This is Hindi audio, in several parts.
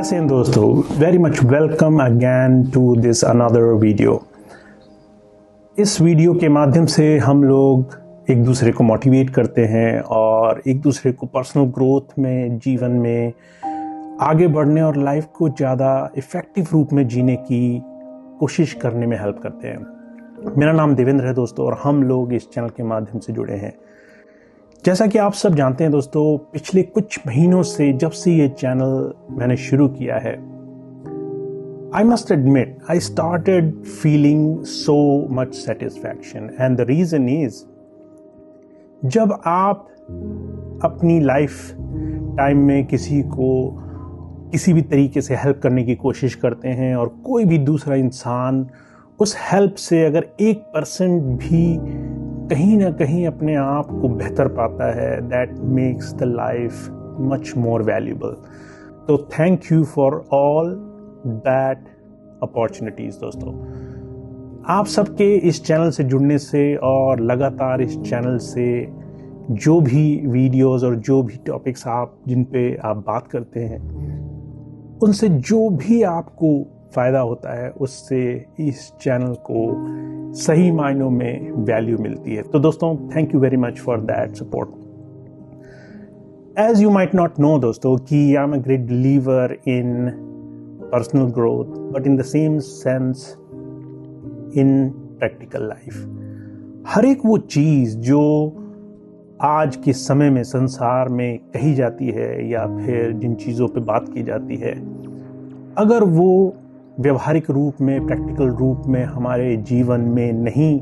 कैसे हैं दोस्तों, very much welcome again to this another video. इस वीडियो के माध्यम से हम लोग एक दूसरे को मोटिवेट करते हैं और एक दूसरे को पर्सनल ग्रोथ में, जीवन में आगे बढ़ने और लाइफ को ज़्यादा इफ़ेक्टिव रूप में जीने की कोशिश करने में हेल्प करते हैं। मेरा नाम देवेंद्र है दोस्तों और हम लोग इस चैनल के माध्यम से जुड़े हैं। जैसा कि आप सब जानते हैं दोस्तों, पिछले कुछ महीनों से जब से ये चैनल मैंने शुरू किया है, I must admit I started feeling so much satisfaction and the reason is, जब आप अपनी लाइफ टाइम में किसी को किसी भी तरीके से हेल्प करने की कोशिश करते हैं और कोई भी दूसरा इंसान उस हेल्प से अगर 1% भी कहीं ना कहीं अपने आप को बेहतर पाता है, that makes the life much more valuable. तो thank you for all that opportunities दोस्तों। आप सबके इस चैनल से जुड़ने से और लगातार इस चैनल से जो भी वीडियोस और जो भी टॉपिक्स जिन पे आप बात करते हैं, उनसे जो भी आपको फ़ायदा होता है, उससे इस चैनल को सही मायनों में वैल्यू मिलती है। तो दोस्तों, thank you very much for that support. As you might not know दोस्तों कि I am a great believer in personal growth, but in the same sense in practical life. हर एक वो चीज़ जो आज के समय में संसार में कही जाती है या फिर जिन चीज़ों पे बात की जाती है, अगर वो व्यवहारिक रूप में, प्रैक्टिकल रूप में हमारे जीवन में नहीं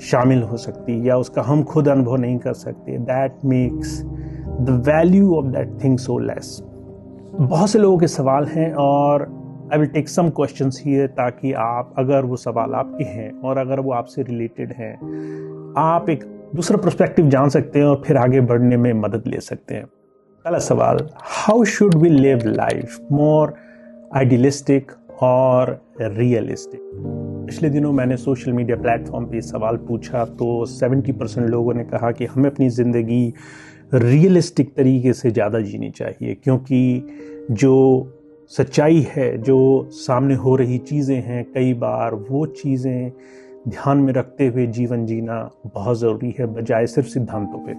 शामिल हो सकती या उसका हम खुद अनुभव नहीं कर सकते, that makes the value of that thing so less. बहुत से लोगों के सवाल हैं और I will take some questions here, ताकि आप, अगर वो सवाल आपके हैं और अगर वो आपसे रिलेटेड हैं, आप एक दूसरा पर्सपेक्टिव जान सकते हैं और फिर आगे बढ़ने में मदद ले सकते हैं। पहला सवाल, how should we live life, more idealistic और रियलिस्टिक? पिछले दिनों मैंने सोशल मीडिया प्लेटफॉर्म पे सवाल पूछा तो 70% लोगों ने कहा कि हमें अपनी ज़िंदगी रियलिस्टिक तरीके से ज़्यादा जीनी चाहिए, क्योंकि जो सच्चाई है, जो सामने हो रही चीज़ें हैं, कई बार वो चीज़ें ध्यान में रखते हुए जीवन जीना बहुत ज़रूरी है, बजाय सिर्फ सिद्धांतों पे।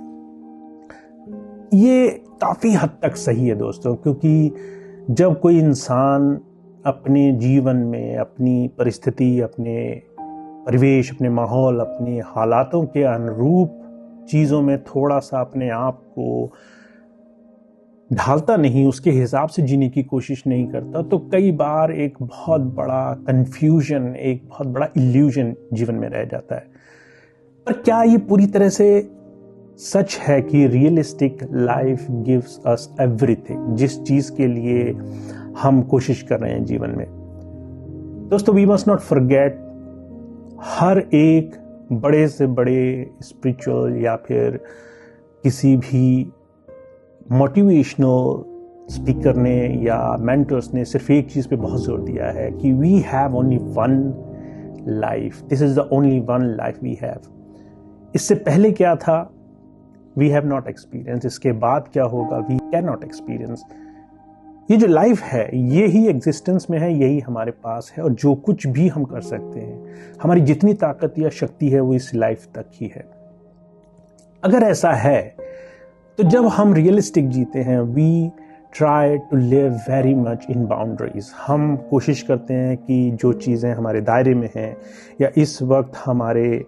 ये काफ़ी हद तक सही है दोस्तों, क्योंकि जब कोई इंसान अपने जीवन में अपनी परिस्थिति, अपने परिवेश, अपने माहौल, अपने हालातों के अनुरूप चीज़ों में थोड़ा सा अपने आप को ढालता नहीं, उसके हिसाब से जीने की कोशिश नहीं करता, तो कई बार एक बहुत बड़ा कन्फ्यूजन, एक बहुत बड़ा इल्यूजन जीवन में रह जाता है। पर क्या ये पूरी तरह से सच है कि realistic life gives us everything, जिस चीज़ के लिए हम कोशिश कर रहे हैं जीवन में? दोस्तों, वी मस्ट नॉट फॉरगेट, हर एक बड़े से बड़े स्पिरिचुअल या फिर किसी भी मोटिवेशनल स्पीकर ने या मेंटर्स ने सिर्फ एक चीज़ पे बहुत जोर दिया है कि we have only one life, this is the only one life we have. इससे पहले क्या था? We have not experience. इसके बाद क्या होगा? We can not experience. ये जो लाइफ है, ये ही एग्जिस्टेंस में है, यही हमारे पास है, और जो कुछ भी हम कर सकते हैं, हमारी जितनी ताकत या शक्ति है, वो इस लाइफ तक ही है। अगर ऐसा है तो जब हम रियलिस्टिक जीते हैं, we try to live very much in boundaries. हम कोशिश करते हैं कि जो चीज़ें हमारे दायरे में हैं या इस वक्त हमारे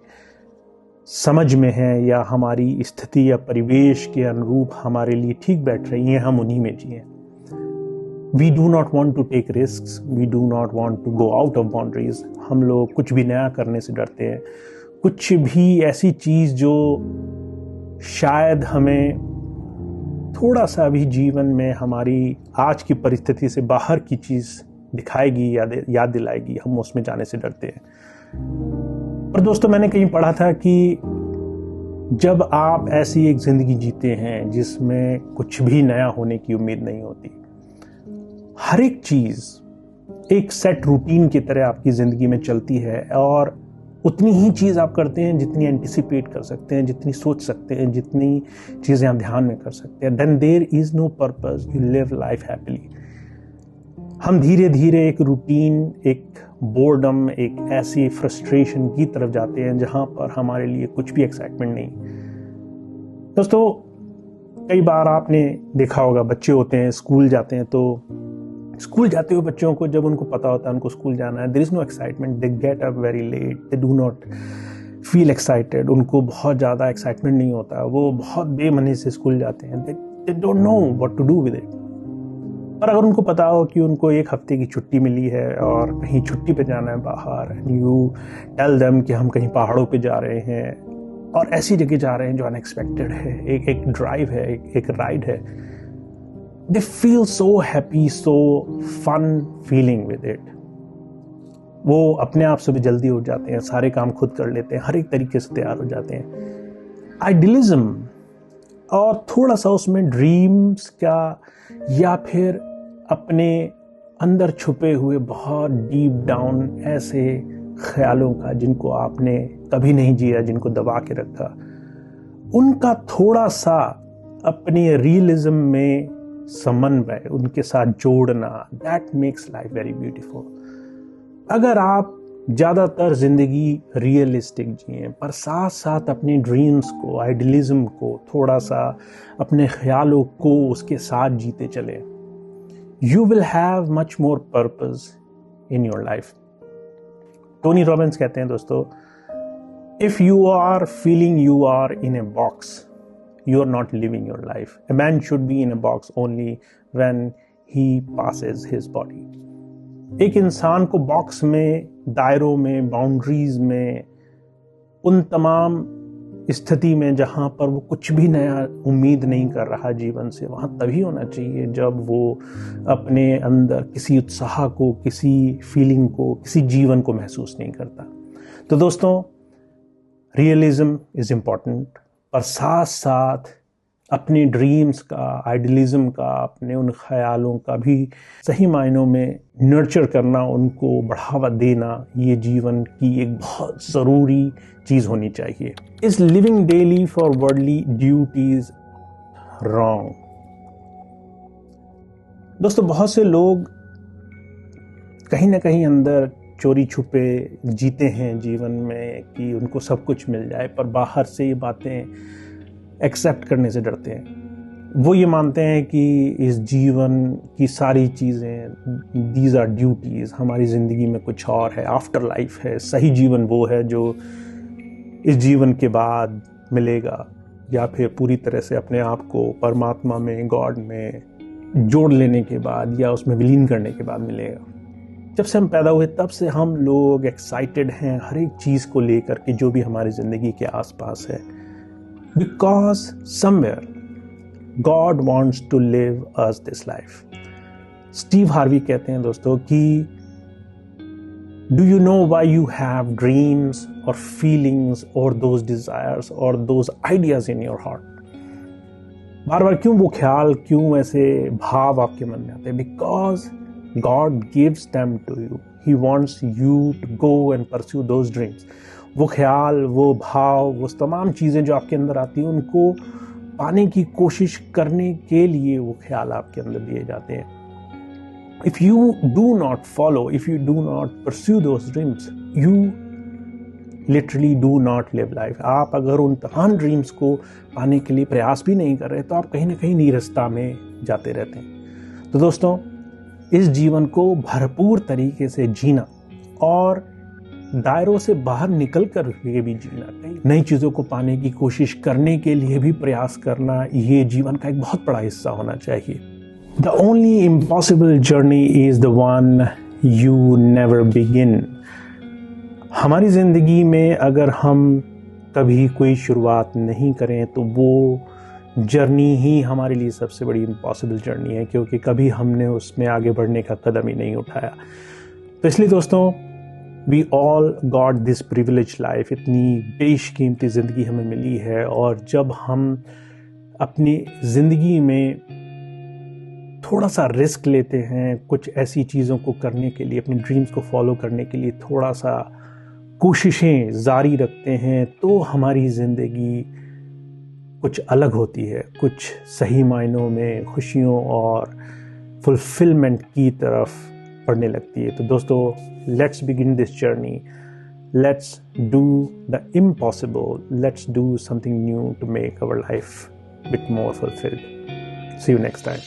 समझ में हैं या हमारी स्थिति या परिवेश के अनुरूप हमारे लिए ठीक बैठ रही हैं, हम उन्हीं में जिएं। We do not want to take risk, we do not want to go out of boundaries. हम लोग कुछ भी नया करने से डरते हैं, कुछ भी ऐसी चीज़ जो शायद हमें थोड़ा सा भी जीवन में हमारी आज की परिस्थिति से बाहर की चीज़ दिखाएगी, याद दिलाएगी, हम उसमें जाने से डरते हैं। पर दोस्तों, मैंने कहीं पढ़ा था कि जब आप ऐसी एक ज़िंदगी जीते हैं जिसमें कुछ भी नया होने की उम्मीद नहीं होती, हर एक चीज़ एक सेट रूटीन की तरह आपकी ज़िंदगी में चलती है और उतनी ही चीज़ आप करते हैं जितनी एंटिसिपेट कर सकते हैं, जितनी सोच सकते हैं, जितनी चीज़ें आप ध्यान में कर सकते हैं, then there is no purpose, you live life happily. हम धीरे धीरे एक रूटीन, एक बोर्डम, एक ऐसी फ्रस्ट्रेशन की तरफ जाते हैं जहां पर हमारे लिए कुछ भी एक्साइटमेंट नहीं। दोस्तों, कई बार आपने देखा होगा, बच्चे होते हैं, स्कूल जाते हैं, तो स्कूल जाते हुए बच्चों को जब उनको पता होता है उनको स्कूल जाना है, there is no excitement, they get up very late, they do not feel excited, उनको बहुत ज़्यादा एक्साइटमेंट नहीं होता, वो बहुत बेमनी से स्कूल जाते हैं, they don't know what to do with it. पर अगर उनको पता हो कि उनको एक हफ्ते की छुट्टी मिली है और कहीं छुट्टी पे जाना है बाहर, एंड यू टेल देम कि हम कहीं पहाड़ों पे जा रहे हैं और ऐसी जगह जा रहे हैं जो अनएक्सपेक्टेड है, एक ड्राइव है, एक राइड है, they feel so happy, so fun feeling with it. वो अपने आप से भी जल्दी उठ जाते हैं, सारे काम खुद कर लेते हैं, हर एक तरीके से तैयार हो जाते हैं। आइडियलिज्म और थोड़ा सा उसमें ड्रीम्स का या फिर अपने अंदर छुपे हुए बहुत डीप डाउन ऐसे ख्यालों का जिनको आपने कभी नहीं जिया, जिनको दबा के रखा, उनका थोड़ा सा अपनी रियलिज्म में समन्वय, उनके साथ जोड़ना, that makes life very beautiful. अगर आप ज़्यादातर जिंदगी रियलिस्टिक जिए पर साथ साथ अपनी ड्रीम्स को, आइडियलिज्म को, थोड़ा सा अपने ख्यालों को उसके साथ जीते चले, you will have much more purpose in your life. Tony Robbins कहते हैं दोस्तों, if you are feeling you are in a box, you are not living your life. A man should be in a box only when he passes his body. एक इंसान को बॉक्स में, दायरों में, बाउंड्रीज में, उन तमाम स्थिति में जहां पर वो कुछ भी नया उम्मीद नहीं कर रहा जीवन से, वहां तभी होना चाहिए जब वो अपने अंदर किसी उत्साह को, किसी फीलिंग को, किसी जीवन को महसूस नहीं करता। तो दोस्तों, रियलिज्म इज इम्पॉर्टेंट, पर साथ साथ अपने ड्रीम्स का, आइडियलिज्म का, अपने उन ख्यालों का भी सही मायनों में नर्चर करना, उनको बढ़ावा देना, ये जीवन की एक बहुत ज़रूरी चीज़ होनी चाहिए। Is living daily for worldly duties wrong? दोस्तों, बहुत से लोग कहीं ना कहीं अंदर चोरी छुपे जीते हैं जीवन में कि उनको सब कुछ मिल जाए, पर बाहर से ये बातें एक्सेप्ट करने से डरते हैं। वो ये मानते हैं कि इस जीवन की सारी चीज़ें, दीज आर ड्यूटीज़, हमारी ज़िंदगी में कुछ और है, आफ्टर लाइफ है, सही जीवन वो है जो इस जीवन के बाद मिलेगा, या फिर पूरी तरह से अपने आप को परमात्मा में, गॉड में जोड़ लेने के बाद या उसमें विलीन करने के बाद मिलेगा। जब से हम पैदा हुए तब से हम लोग एक्साइटेड हैं हर एक चीज़ को लेकर के जो भी हमारी ज़िंदगी के आसपास है, because somewhere God wants to live us this life. Steve Harvey कहते हैं दोस्तों कि do you know why you have dreams or feelings or those desires or those ideas in your heart? बार बार क्यों वो ख्याल, क्यों ऐसे भाव आपके मन में आते हैं? Because God gives them to you. He wants you to go and pursue those dreams. वो ख्याल, वो भाव, वो तमाम चीज़ें जो आपके अंदर आती हैं, उनको पाने की कोशिश करने के लिए वो ख्याल आपके अंदर दिए जाते हैं। If you do not follow, if you do not pursue those dreams, you literally do not live life. आप अगर उन तमाम ड्रीम्स को पाने के लिए प्रयास भी नहीं कर रहे तो आप कहीं ना कहीं नीरसता में जाते रहते हैं। तो दोस्तों, इस जीवन को भरपूर तरीके से जीना और दायरों से बाहर निकल कर भी जीना, नई चीज़ों को पाने की कोशिश करने के लिए भी प्रयास करना, ये जीवन का एक बहुत बड़ा हिस्सा होना चाहिए। The only impossible journey is the one you never begin. हमारी ज़िंदगी में अगर हम कभी कोई शुरुआत नहीं करें तो वो जर्नी ही हमारे लिए सबसे बड़ी इम्पॉसिबल जर्नी है, क्योंकि कभी हमने उसमें आगे बढ़ने का कदम ही नहीं उठाया। तो इसलिए दोस्तों, we all got this privilege life, इतनी बेशकीमती ज़िंदगी हमें मिली है, और जब हम अपनी ज़िंदगी में थोड़ा सा रिस्क लेते हैं, कुछ ऐसी चीज़ों को करने के लिए, अपने ड्रीम्स को फॉलो करने के लिए थोड़ा सा कोशिशें जारी रखते हैं, तो हमारी ज़िंदगी कुछ अलग होती है, कुछ सही मायनों में खुशियों और फुलफिलमेंट की तरफ बढ़ने लगती है। तो दोस्तों, let's begin this journey, let's do the impossible, let's do something new to make our life bit more fulfilled. See you next time.